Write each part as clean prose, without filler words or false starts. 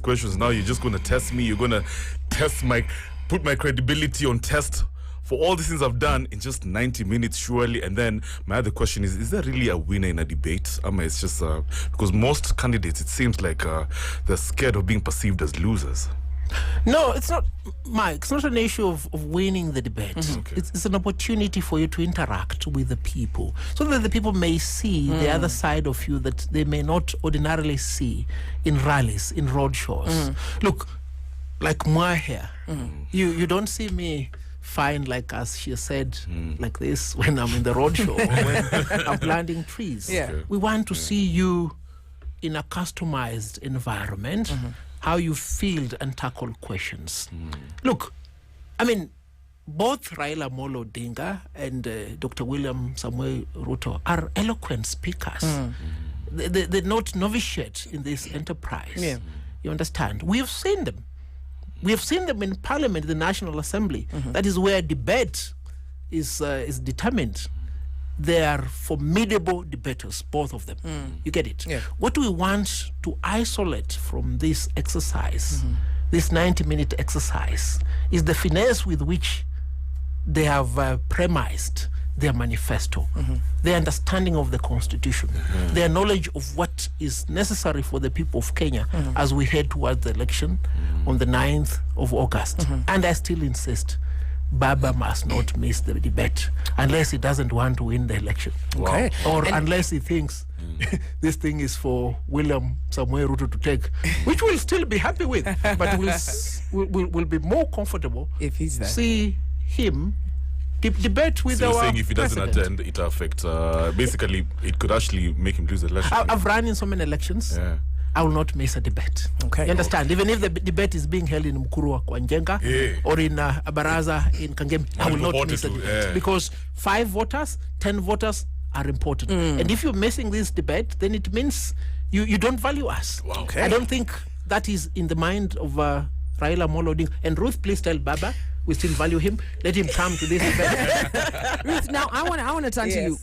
asked questions. Now you're just going to test me. You're going to put my credibility on test for all the things I've done in just 90 minutes, surely. And then my other question is there really a winner in a debate? It's just because most candidates, it seems like they're scared of being perceived as losers. No, it's not, Mike. It's not an issue of winning the debate. Okay. It's an opportunity for you to interact with the people so that the people may see the other side of you that they may not ordinarily see in rallies, in roadshows. Look, like Mwa here, you don't see me fine, like as she said, like this when I'm in the roadshow or when I'm planting trees. Okay. We want to see you in a customized environment, how you field and tackle questions. Look, both Raila Amolo Odinga and Dr. William Samuel Ruto are eloquent speakers. They're not novitiate in this enterprise. Yeah. You understand? We have seen them. We have seen them in Parliament, the National Assembly. That is where debate is determined. They are formidable debaters, both of them. You get it? Yeah. What we want to isolate from this exercise, this 90-minute exercise, is the finesse with which they have premised their manifesto, their understanding of the Constitution, their knowledge of what is necessary for the people of Kenya as we head towards the election on the 9th of August. And I still insist, Baba must not miss the debate unless he doesn't want to win the election. Okay. Or unless he thinks this thing is for William Samuel Ruto to take, which we'll still be happy with, but we'll be more comfortable if he's there. See him debate with so our you're saying if he doesn't president. attend, it affects, basically, it could actually make him lose the election. I've run in so many elections. Yeah. I will not miss a debate. Okay. You understand? Even if the debate is being held in Mkurwa kwa Njenga or in Abaraza in Kangemi, I will not miss a debate. Because 5 voters, 10 voters are important. And if you're missing this debate, then it means you don't value us. Wow. Okay. I don't think that is in the mind of Raila Amolo Odinga. And Ruth, please tell Baba we still value him. Let him come to this event. Ruth, now I want to turn to you.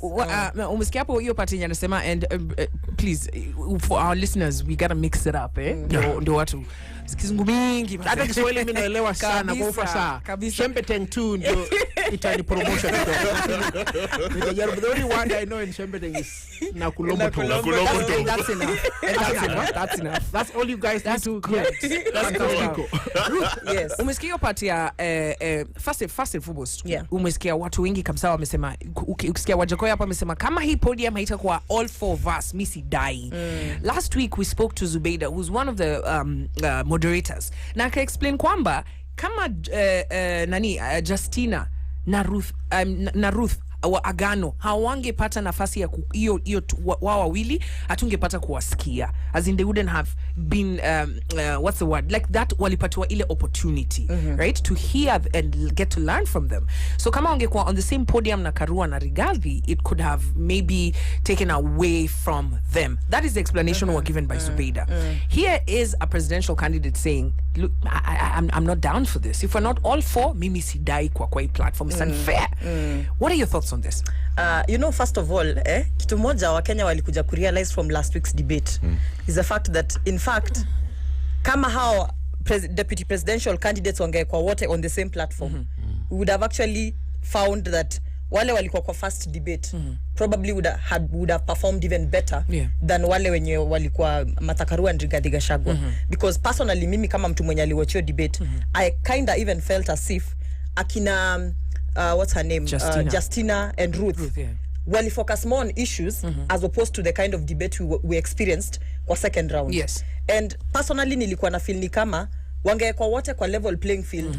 Umesikia hapo hiyo part anasema, and please, for our listeners, we gotta mix it up, ndio watu kizungu mingi. Hata Kiswahili mimi naelewa sana kwa ufasaha. Shembeteng tu ndio itani promotion. Nitajaribu. The only word I know in Shembeteng is Nakulombo. That's enough. That's enough. That's all you guys need to get. That's Ruth, yes. Umesikia hiyo part ya first and foremost. Umesikia watu wengi kabisa wamesema, ukisikia Wajakoya hapa wamesema kama hii podium haitakuwa all 4 of us, misi dai. Last week we spoke to Zubeida, who's one of the moderators. Na aka explain kwamba kama Justina na Ruth wa Agano hawangepata nafasi ya hiyo wao wawili, hatungepata kuwasikia, as in they wouldn't have been what's the word, like that, walipatiwa ile opportunity, right, to hear and get to learn from them. So kama wangekuwa on the same podium na Karua na Rigathi, it could have maybe taken away from them. That is the explanation was given by Zubeida. Here is a presidential candidate saying, look, I'm not down for this. If we're not all for, mimi sidai kwa hii platform. It's unfair. What are your thoughts on this? First of all, kitu moja wa Kenya walikuja kurealize from last week's debate is the fact that, in fact, kama how deputy presidential candidates wangekuwa wote on the same platform, we would have actually found that wale walikuwa kwa first debate probably would have performed even better than wale wenye walikuwa Martha Karua and Rigathi Gachagua. Because personally, mimi kama mtu mwenye aliwatch debate, I kinda even felt as if akina what's her name, Justina and Ruth wali focus more on issues as opposed to the kind of debate we experienced kwa second round. Yes. And personally nilikuwa na feel ni kama wangekuwa wote kwa level playing field,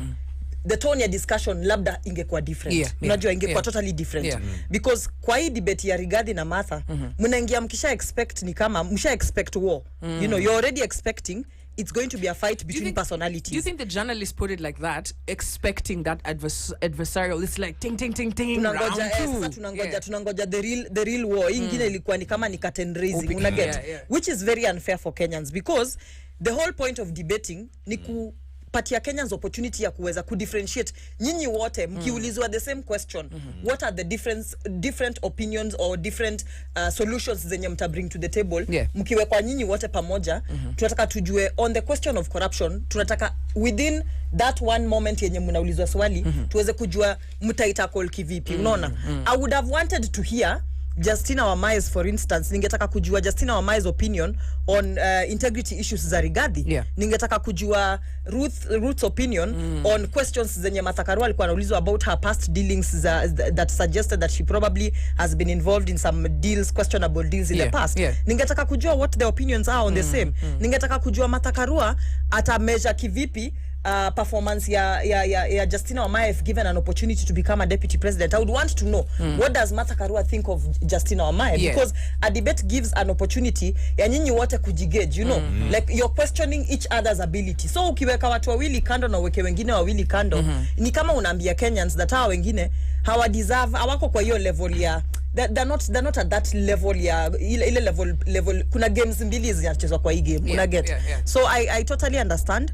the tone ya discussion labda ingekuwa different. Unajua ingekuwa totally different. Because kwa hii debate ya Rigathi na Martha, mnaingia mkisha expect ni kama msha expect war. You're already expecting it's going to be a fight between personalities. Do you think the journalists put it like that, expecting that adversarial? It's like ting ting ting ting. Tunangoja the real war. Ingine ilikuwa ni kama ni curtain raising. Unaget, which is very unfair for Kenyans, because the whole point of debating ni patia Kenyans opportunity ya kuweza kudifferentiate nyinyi wote mkiulizwa the same question, what are the different opinions or different solutions zenye mta bring to the table, mkiwekwa nyinyi wote pamoja, tunataka tujue on the question of corruption, tunataka within that one moment yenye mnaulizwa swali tuweze kujua mtaitackle kivipi. Unaona, I would have wanted to hear Justina Wamai's, for instance, ningetaka kujua Justina Wamai's opinion on integrity issues za Rigathi. Ningetaka kujua Ruth's opinion on questions zenye Martha Karua alikuwa anaulizwa about her past dealings that suggested that she probably has been involved in some deals, questionable deals in the past. Ningetaka kujua what the opinions are on the same. Ningetaka kujua Martha Karua ata measure kivipi performance ya Justina Wamai if given an opportunity to become a deputy president. I would want to know what does Martha Karua think of Justina Wamai, because a debate gives an opportunity ya nyinyi wote kujigauge, you know, like you're questioning each other's ability. So ukiweka watu wawili kando na uweke wengine wawili kando, ni kama unaambia Kenyans that hawa wengine hawa deserve, hawako kwa hiyo level ya they're not at that level ya ile level. Kuna games mbili zinachezwa kwa hii game, una get. So I totally understand.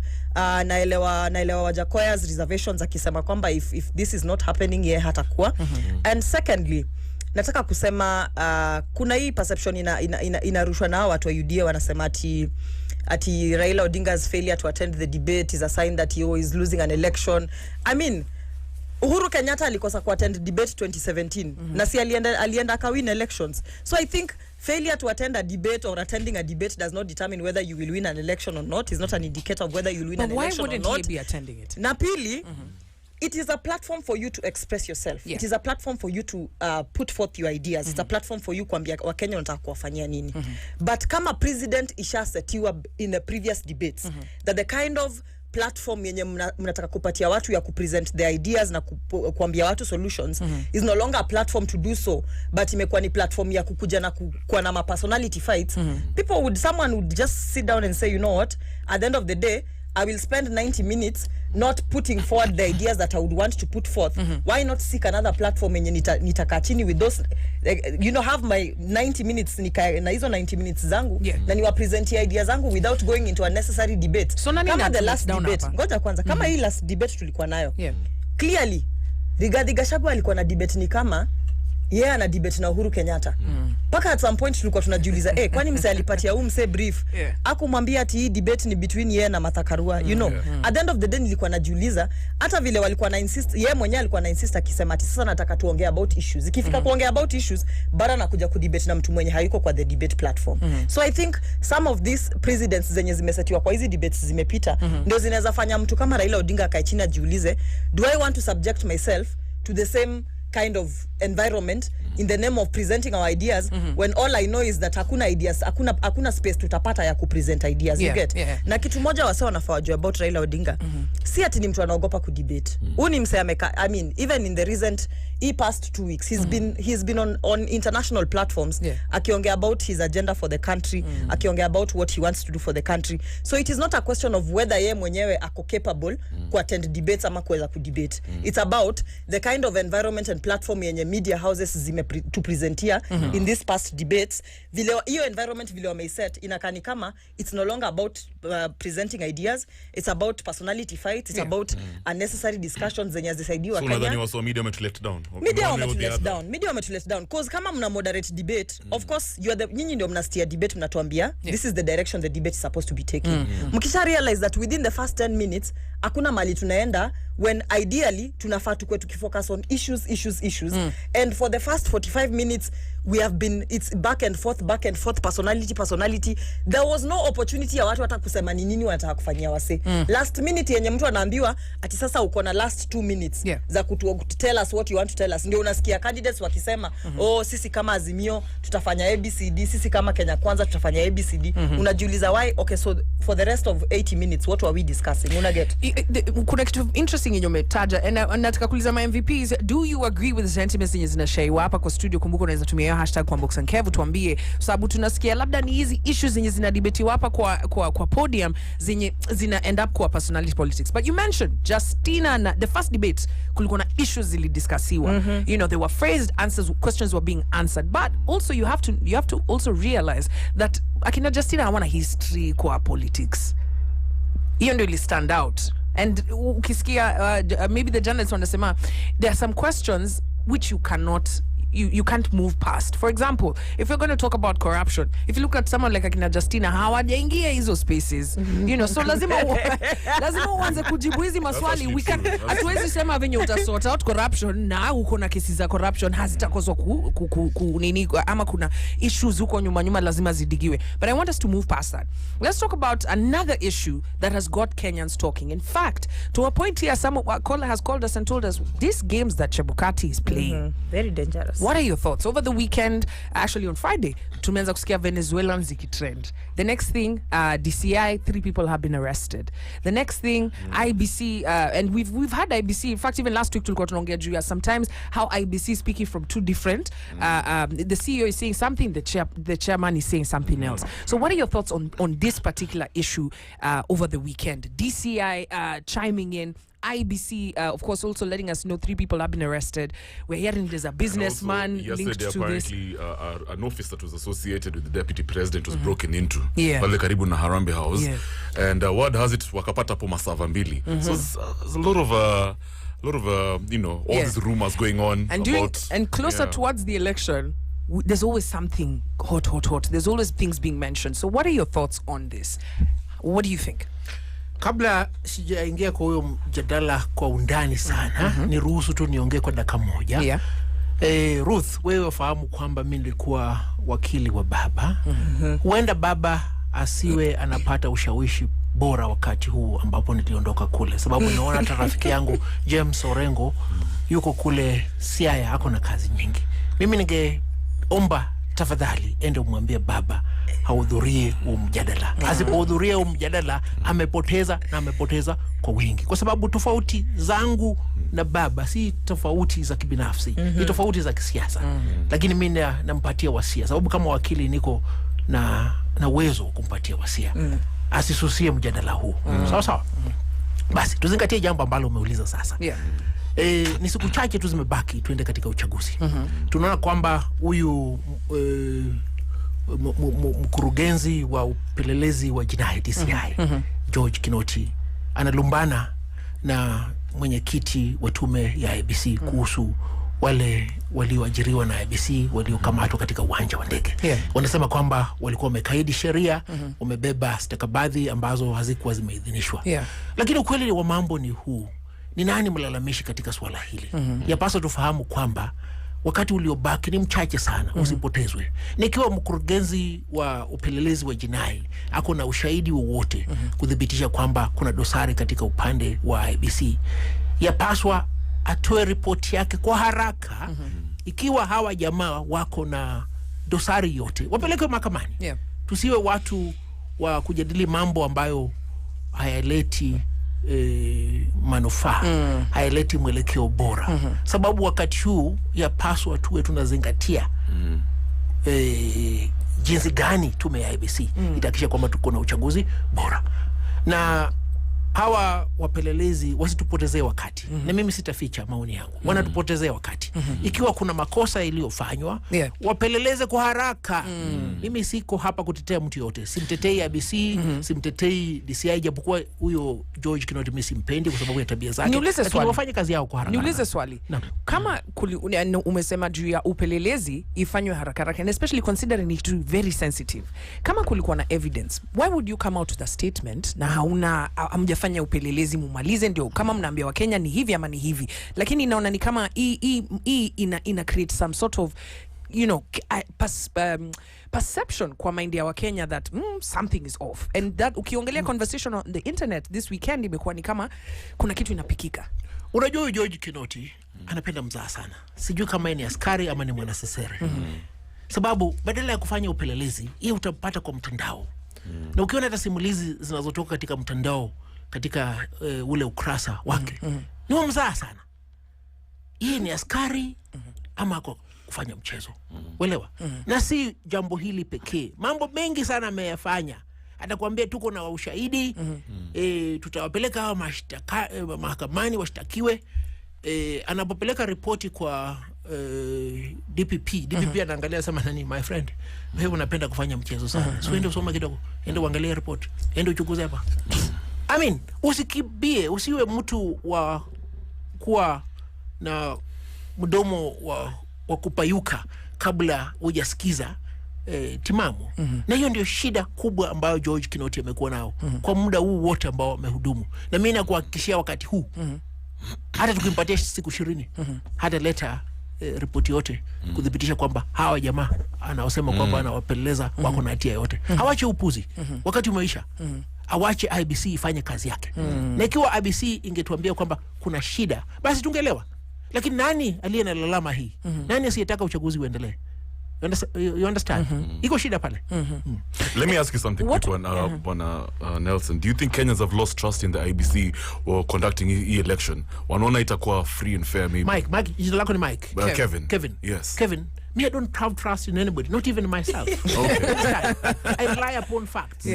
Naelewa Wajakoya's reservations akisema kwamba if this is not happening ye hatakuwa. And secondly, nataka kusema kuna hii perception inarushwa na watu wa UDA, wanasema ati Raila Odinga's failure to attend the debate is a sign that he is losing an election. I mean, Uhuru Kenyatta alikosa ku attend debate 2017 na si alienda akawin elections. So I think failure to attend a debate or attending a debate does not determine whether you will win an election or not. It's not an indicator of whether you will win an election or not. But why wouldn't he be attending it? Na pili, it is a platform for you to express yourself. It is a platform for you to put forth your ideas. It's a platform for you kuambia Wakenya wanataka kuwafanyia nini. But kama president ishasetiwa in the previous debates that the kind of platform yenye mnataka kupatia watu ya kupresent the ideas na kuambia watu solutions is no longer a platform to do so, but imekuwa ni platform ya kukuja na kuwa na personality fights. Someone would just sit down and say, you know what, at the end of the day I will spend 90 minutes not putting forward the ideas that I would want to put forth. Why not seek another platform yenye nitakaa chini with those, you know, have my 90 minutes na hizo 90 minutes zangu na niwa present ideas zangu without going into a necessary debate. So kama the last debate, ngoja kwanza, kama hii last debate tulikuwa nayo, clearly Rigathi Gachagua alikuwa na debate ni kama yeye ana debate na Uhuru Kenyatta. Paka at some point tulikuwa tunajiuliza kwani mse alipatia mse brief akumwambia ati hii debate ni between yeye na Martha Karua, you know. At the end of the day nilikuwa najiuliza hata vile walikuwa na insist, yeye mwenyewe alikuwa na insist akisema ati sasa nataka tuongee about issues. Ikifika kuongea about issues bara na kuja kudebate na mtu mwenye hayuko kwa the debate platform. So I think some of these presidents zenye zimesetiwa kwa hizi debates zimepita ndio zinaweza fanya mtu kama Raila Odinga akae chini ajiulize, do I want to subject myself to the same kind of environment in the name of presenting our ideas when all I know is that hakuna ideas, hakuna space tutapata ya kupresent ideas, you get. Na kitu moja wase wanafaa wajue about Raila Odinga, si ati ni mtu anaogopa kudebate. Ni mse ameka, I mean even in the recent past 2 weeks he's been on international platforms akiongea about his agenda for the country, akiongea about what he wants to do for the country. So it is not a question of whether ye mwenyewe ako capable ku attend debates ama kuweza kudebate. It's about the kind of environment and platform yenye media houses to presentia in these past debates. Vile hiyo environment vile wameiset inakani kama it's no longer about presenting ideas, it's about personality fights, it's about unnecessary discussions zenye zisaidiwa Kenya. So nadhani waso media wametulet down. Media wametulet down cause kama mna moderate debate, of course you are nyinyi ndio mnastia debate, mnatuambia this is the direction the debate is supposed to be taking. Mkisha realize that within the first 10 minutes hakuna mali tunaenda, when ideally tunafaa tukwe tukifocus on issues and for the first 45 minutes we have been, it's back and forth, personality. There was no opportunity ya watu hata kusema ni nini wanataka kufanyia wase. Last minute yenye mtu anaambiwa ati sasa uko na last 2 minutes za tell us what you want to tell us, ndio unasikia candidates wakisema sisi kama Azimio tutafanya ABCD, sisi kama Kenya Kwanza tutafanya ABCD. Unajiuliza why? Okay, so for the rest of 80 minutes what were we discussing? Una get? Kuna kitu interesting yenye umetaja, and nataka kuuliza my MVPs, do you agree with the sentiments zenye zinashaiwa hapa kwa studio? Kumbuka unaweza tumia hashtag kwa Box and Kev tuambie, sababu tunasikia labda ni hizi issues zenye zinadebatiwa hapa kwa podium zenye zina end up kwa personality politics. But you mentioned Justina na the first debate kulikuwa na issues zilidiscussiwa. You know, there were phrased answers, questions were being answered, but also you have to also realize that akina Justina hawana history kwa politics. Hiyo ndio ili stand out And ukisikia maybe the journalists wanasema there are some questions which you can't move past. For example, if you're going to talk about corruption, if you look at someone like Akina Justina, hawajaingia hizo spaces, you know, so lazima uanze kujibu hizi maswali. We can hatuwezi sema venye utasort out corruption na uko na kesi za corruption hazitakozwa nini ama kuna issues huko nyuma lazima zidigiwe. But I want us to move past that. Let's talk about another issue that has got Kenyans talking. In fact, to a point here, some caller has called us and told us these games that Chebukati is playing, very dangerous. What are your thoughts? Over the weekend, actually on Friday, tumeanza kusikia Venezuelans zikitrend. The next thing, DCI, 3 people have been arrested. The next thing, IBC, and we've had IBC. In fact, even last week, tulikuwa tunaongea juu ya sometimes how IBC is speaking from 2 different. The CEO is saying something, the chairman is saying something else. So what are your thoughts on this particular issue over the weekend? DCI chiming in, IBC, of course, also letting us know 3 people have been arrested. We're hearing there's a businessman linked to this. Apparently, an office that was associated with the deputy president was broken into. Yeah. Pale karibu na Harambee House. Yeah. And word has it, wakapata po masava mbili. So there's a lot of you know, all these rumors going on. And closer towards the election, there's always something hot. There's always things being mentioned. So what are your thoughts on this? What do you think? Kabla sijaingia kwa huyo mjadala kwa undani sana, ni ruhusu tu niongee kwa dakika moja. Yeah. Ruth, wewe wafahamu kwamba mimi nilikuwa wakili wa baba. Huenda baba asiwe anapata ushawishi bora wakati huu ambapo niliondoka kule, sababu naona hata rafiki yangu James Orengo yuko kule Siaya, ako na kazi nyingi. Mimi ningeomba tafadhali ende umwambie baba hahudhurie mjadala. Asipohudhuria mjadala amepoteza kwa wingi, kwa sababu tofauti zangu na baba si tofauti za kibinafsi, ni tofauti za kisiasa. Lakini mimi nampatia wasia, sababu kama wakili niko na uwezo kumpatia wasia. Asisusie mjadala huu. Sawa. Basi tuzingatie jambo ambalo umeuliza sasa. Yeah. Ni siku chache tu zimebaki tuende katika uchaguzi. Tunaona kwamba huyu mkurugenzi wa upelelezi wa jinai DCI, George Kinoti, analumbana na mwenyekiti wa tume ya IBC kuhusu wale walioajiriwa na IBC waliokamatwa katika uwanja wa ndege. Wanasema kwamba walikuwa wamekaidi sheria, wamebeba stakabadhi ambazo hazikuwa zimeidhinishwa. Lakini ukweli wa mambo ni huu. Ni nani mlalamishi katika swala hili? Yapaswa tufahamu kwamba wakati uliobaki ni mchache sana, usipotezwe. Nikiwa mkurugenzi wa upelelezi wa jinai ako na ushahidi wowote kudhibitisha kwamba kuna dosari katika upande wa IBC, yapaswa atoe ripoti yake kwa haraka. Ikiwa hawa jamaa wako na dosari yote, wapeleke mahakamani. Tusiwe watu wa kujadili mambo ambayo hayaleti manufaa, hayaleti mwelekeo bora. Sababu wakati huu yapaswa tuwe tunazingatia jinsi gani tume ya IBC itakisha kwamba tuko na uchaguzi bora. Na hawa wapelelezi wasitupotezee wakati. Na mimi sitaficha maoni yangu. Wanatupotezea wakati. Ikiwa kuna makosa iliyofanywa, wapeleleze kwa haraka. Mimi siko hapa kutetea mtu yote. Simtetei IBC, simtetei DCI, japokuwa huyo George Kinoti mimi simpendi kwa sababu ya tabia zake. Lakini wafanye kazi yao kwa haraka. Niulize swali. Kama umesema juu ya upelelezi ifanywe haraka, and especially considering it very sensitive. Kama kulikuwa na evidence, why would you come out with a statement na hamjafanya upelelezi mumalize ndio kama mnaambia Wakenya ni hivi ama ni hivi? Lakini inaona ni kama ina create some sort of, you know, perception kwa mind ya Wakenya that something is off. And that ukiongelea conversation on the internet this weekend imekuwa ni kama kuna kitu inapikika. Unajua George Kinoti anapenda mzaha sana. Sijui kama ni askari ama ni mwanasesere. Sababu badala ya kufanya upelelezi, yeye utapata kwa mtandao. Na ukiona hata simulizi zinazotoka katika mtandao katika ule ukurasa wake, ni mzaha sana. Yeye ni askari ama kwa kufanya mchezo. Uelewa? Na si jambo hili pekee. Mambo mengi sana ameyafanya. Atakwambia tuko na ushahidi, tutawapeleka hawa mahakamani washtakiwe. Anapopeleka ripoti kwa DPP anaangalia sema nani, my friend, wewe unapenda kufanya mchezo sana. So ende usome kidogo, ende uangalie report, ende uchunguze hapa. I mean, usikibie, usiwe mtu wa kuwa na mdomo wa kupayuka kabla hujasikiza timamu. Na hiyo ndio shida kubwa ambayo George Kinoti amekuwa nao kwa muda huu wote ambao amehudumu. Na mimi nakuhakikishia wakati huu hata tukimpatia siku 20 hata leta ripoti yote kudhibitisha kwamba hawa jamaa anaosema kwamba anawapeleleza wako na hatia yote. Hawache upuzi. Wakati umeisha. Awache IBC ifanye kazi yake. Na ikiwa IBC ingetuambia kwamba kuna shida, basi tungeelewa. Lakini nani aliye na lalama hii? Nani asiyetaka uchaguzi uendelee? You understand? Iko shida pale. Let me ask you something quick one, Nelson. Do you think Kenyans have lost trust in the IBC or conducting e-election? Wanaona itakuwa free and fair maybe? Mike, jina lako ni Mike. Kevin. Yes. Kevin, me, I don't have trust in anybody, not even myself. Okay. I rely upon facts.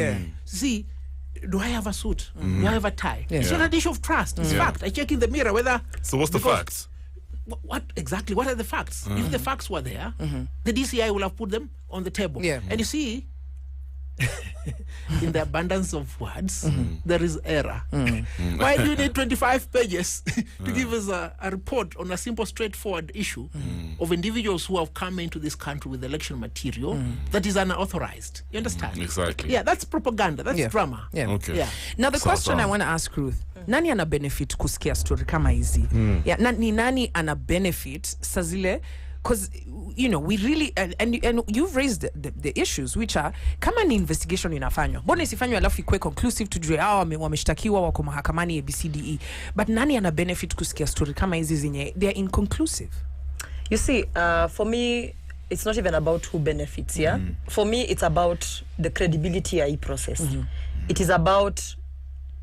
See, do I have a suit? Do I have a tie? It's not an issue of trust. It's fact. I check in the mirror whether... So what's the facts? What exactly? What are the facts? If the facts were there, the DCI will have put them on the table. And you see, in the abundance of words, there is error. Why do you need 25 pages to give us a report on a simple, straightforward issue of individuals who have come into this country with election material that is unauthorized? You understand? Exactly. Yeah, that's propaganda. That's drama. Okay. Yeah. Now the question I want to ask Ruth, nani ana benefit kusikia story kama hizi? Ni nani ana benefit sazile? Because you know we really and you've raised the issues which are kama ni investigation inafanywa, mbona isifanywe alafu ikuwe conclusive tujue hao wameshtakiwa wako mahakamani ABCDE, but nani ana benefit kusikia story kama hizi zenye they are inconclusive? You see, for me it's not even about who benefits, for me it's about the credibility ya hii process. It is about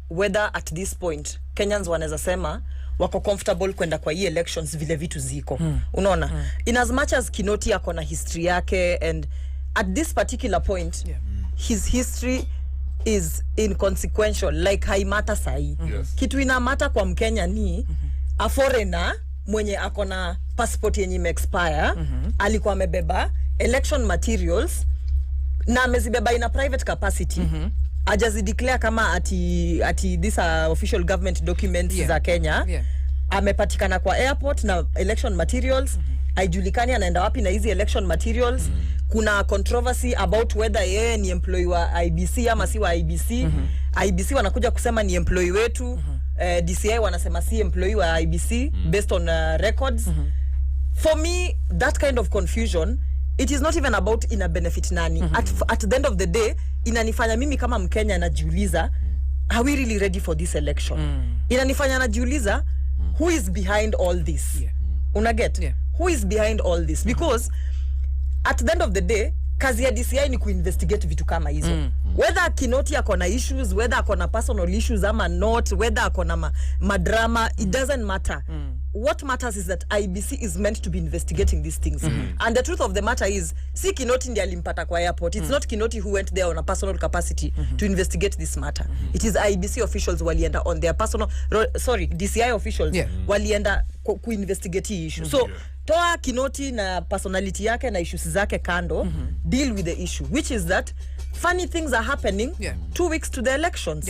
whether at this point Kenyans wanaweza sema wako comfortable kwenda kwa hii elections vile vitu ziko. Unaona? In as much as Kinoti ako na history yake, and at this particular point his history is inconsequential, like haimata sahi. Kitu inamata kwa Mkenya ni a foreigner mwenye ako na passport yenye ime-expire, alikuwa amebeba election materials na amezibeba in a private capacity. Ajazi declare kama ati these are official government documents za Kenya. Amepatikana kwa airport na election materials. Haijulikani anaenda wapi na hizi election materials. Kuna controversy about whether yeye ni employee wa IBC ama si wa IBC. IBC wanakuja kusema ni employee wetu. DCI wanasema si employee wa IBC based on records. For me, that kind of confusion, it is not even about ina benefit nani. At the end of the day, inanifanya mimi kama Mkenya najiuliza, are we really ready for this election? Inanifanya najiuliza, who is behind all this? Unaget? Who is behind all this? Because at the end of the day, kazi ya DCI ni kuinvestigate vitu kama hizo. Whether Kinoti akona issues, whether akona personal issues ama not, whether akona madrama, it doesn't matter. What matters is that IBC is meant to be investigating these things. And the truth of the matter is, si Kinoti ndiye alimpata kwa airport. It's not Kinoti who went there on a personal capacity to investigate this matter. It is IBC officials walienda on their personal, DCI officials walienda ku-investigate hii issue. So, toa Kinoti na personality yake na issues zake kando, deal with the issue, which is that funny things are happening 2 weeks to the elections.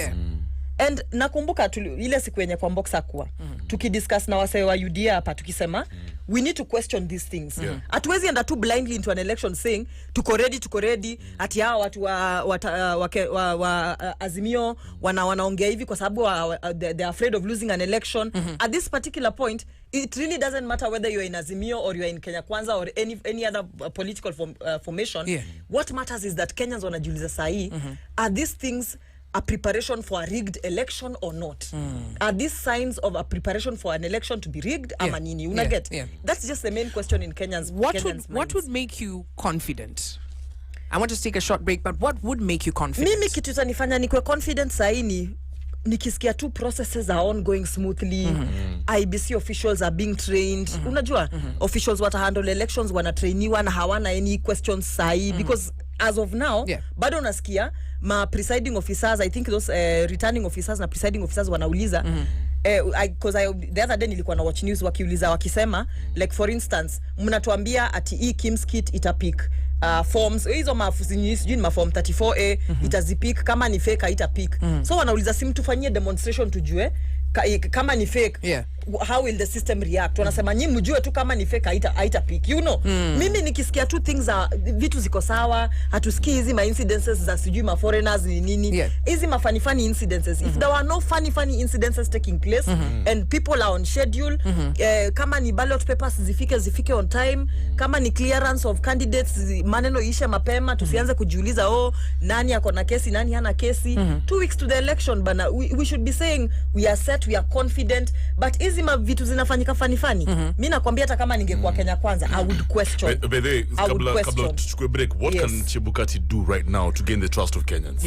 And nakumbuka ile siku yenye kwa Mboxa kuwa tukidiscuss na wasee wa UDA hapa tukisema we need to question these things. Hatuwezi enda tu blindly into an election saying tuko ready ati hao watu wa Azimio wanaongea hivi kwa sababu they are afraid of losing an election. At this particular point, it really doesn't matter whether you're in Azimio or you're in Kenya Kwanza or any other political formation. What matters is that Kenyans wanajiuliza sahi, are these things a preparation for a rigged election or not? Are these signs of a preparation for an election to be rigged? Ama nini? Unaget? That's just the main question in Kenyans. What would make you confident? I want to take a short break, but what would make you confident? Mimi kitu tanifanya nikwe confident sahi nikisikia tu processes are ongoing smoothly. IBC officials are being trained. Unajua, officials wata handle elections wanatrainiwa na hawana any questions sahi, because as of now, bado nasikia presiding officers, I think those returning officers na presiding officers wanauliza the other day nilikuwa na watch news wakiuliza wakisema, like for instance, mnatuambia ati Kim's kit itapick forms hizo sijui ni form 34A itazipik, kama ni fake haitapik. So wanauliza simu tufanyie demonstration tujue kama ni fake, how will the system react? Wanasema nyinyi mjue tu kama ni fake haita pick, you know. Mimi nikisikia tu things vitu ziko sawa, hatusikii hizi ma incidences za sijui ma foreigners ni nini, hizi ma funny incidences. If there were no funny incidences taking place and people are on schedule, kama ni ballot papers zifike on time, kama ni clearance of candidates maneno ishe mapema, tusianze kujiuliza nani ako na kesi nani hana kesi. 2 weeks to the election bana, we should be saying we are set, we are confident, but hizi vitu zinafanyika funny. Mimi nakwambia hata kama ningekuwa Kenya Kwanza, I would question. Kabla tuchukue break, what can Chebukati do right now to gain the trust of Kenyans?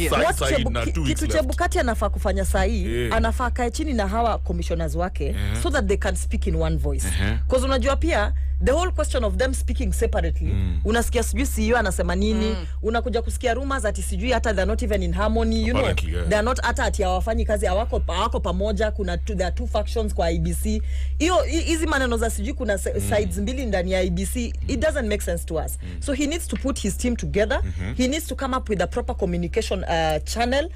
Kitu Chebukati anafaa kufanya sahi, anafaa kae chini na hawa commissioners wake so that they can speak in one voice. Because unajua pia the whole question of them speaking separately, unasikia sijui CEO anasema nini, unakuja kusikia rumors ati sijui hata they're not even in harmony, you know. They're not hata ati hawafanyi kazi, hawako pamoja, there are two factions kwa IBC. Hizi maneno za sijui kuna sides mbili ndani ya IBC, it doesn't make sense to us. So he needs to put his team together. He needs to come up with a proper communication channel.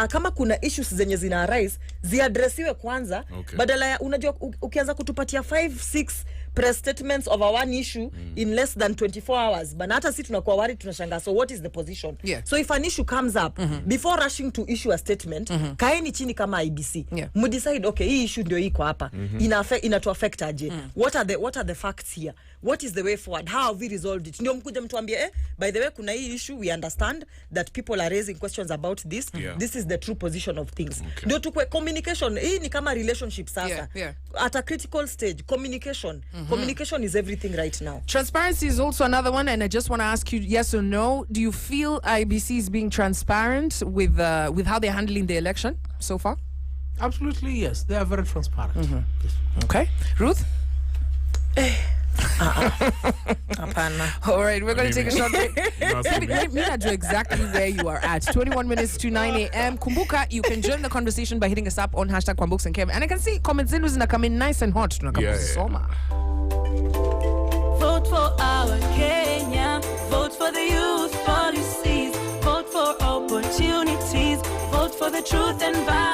Kama kuna issues zenye zina arise, ziadresiwe kwanza. Badala ya unajua ukianza kutupatia 5-6 press statements over one issue in less than 24 hours, but hata si tunakuwa worried, tunashangaa, so what is the position? So if an issue comes up, before rushing to issue a statement, kaeni chini kama IBC, mudecide okay, hii issue ndio iko hapa, ina affect aje, what are the facts here, what is the way forward, how have we resolved it? Ndio mkuja mtuambie by the way kuna hii issue, we understand that people are raising questions about this, this is the true position of things. Ndio tukwe communication. Hii ni kama relationship sasa, at a critical stage, communication is everything right now. Transparency is also another one, and I just want to ask you, yes or no, do you feel IBC is being transparent with how they're handling the election so far? Absolutely, yes. They are very transparent. Yes. Okay. Ruth? All right, we're going to take a short break. Me not do exactly where you are at. 21 minutes to 9 a.m. Kumbuka, you can join the conversation by hitting us up on #Kwambooks and Kev. And I can see comments in are coming nice and hot. Vote for our Kenya. Vote for the youth policies. Vote for opportunities. Vote for the truth and violence.